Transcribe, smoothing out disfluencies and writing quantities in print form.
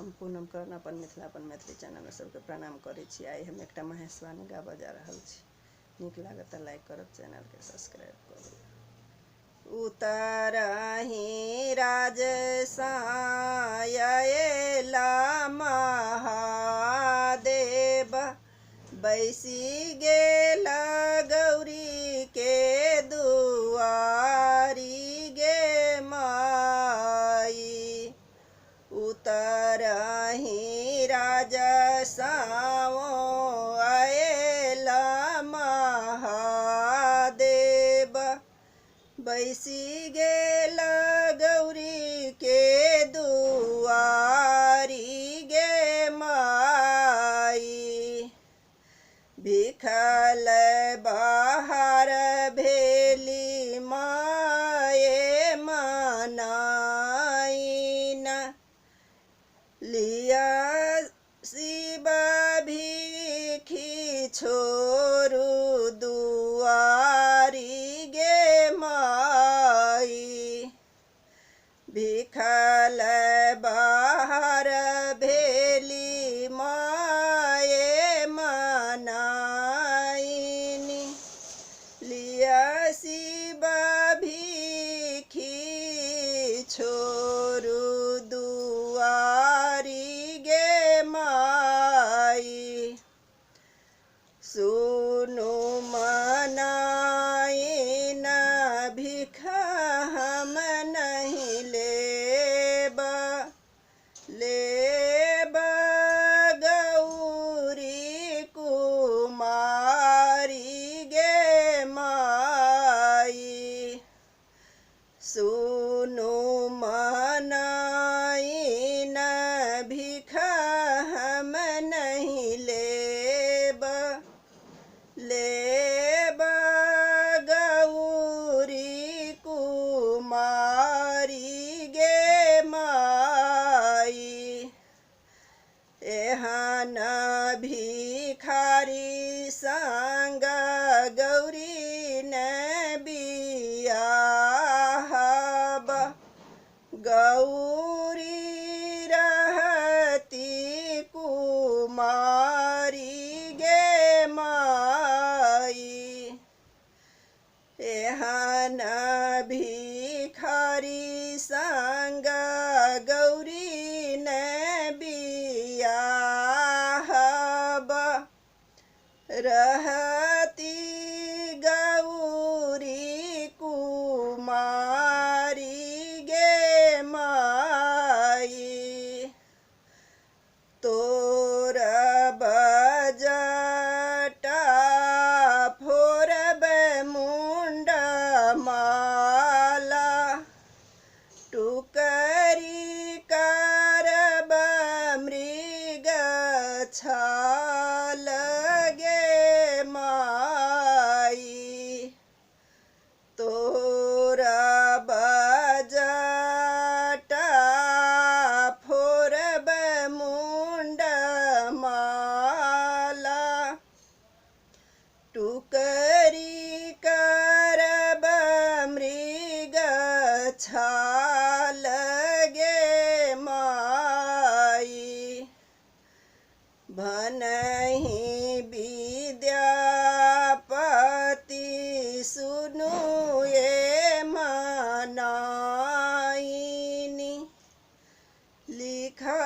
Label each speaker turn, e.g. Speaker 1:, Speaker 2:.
Speaker 1: हम पूनम कर्ण अपन मिथिला अपन मैथिली चैनल में सबके प्रणाम करै छी। आइ हम एकटा महेशवाणी गाबऽ जा रहल छी। नीक लागत लाइक करब, चैनल के सब्सक्राइब करू। उतरहि राजसाय अयला महादेव, बैसी गेल गौरी के दुआरी गे माई। उतरहि राजसाओ अयला महादेव, बैसी गेल गौरी के दुआरी गे माई। भिखल बाहर भेली माये मनाइन, लिया शिव भिखी छोरू दुआरी गे माई। भिखल बाहर भेली माये मनाइन, लिया शिव भिखी छोरू दुआरी गे माई। सुनु मनाइन भिख हम नहीं लेब, लेब गौरी कुमारी गे माई। सुनु मनाइन भिख हम नहीं लेब, लेब गौरी कुमारी गे माई। एहन भिखारी संग गौरी ने बियाहब, गौरी रहती कुमारी गे माई। एहन भिखारी संग गौरी ने बियाहब, रहती गौरी कुमारी गे माई। तोर बजटा फोरब मुंड माला, टुकरी करब मृग छाल गे माई। तोर बजटा फोरब मुंड माला, टुकरी करब मृग छाल गे माई। भनहि विद्यापति सुनु ये मनाइन, लिखा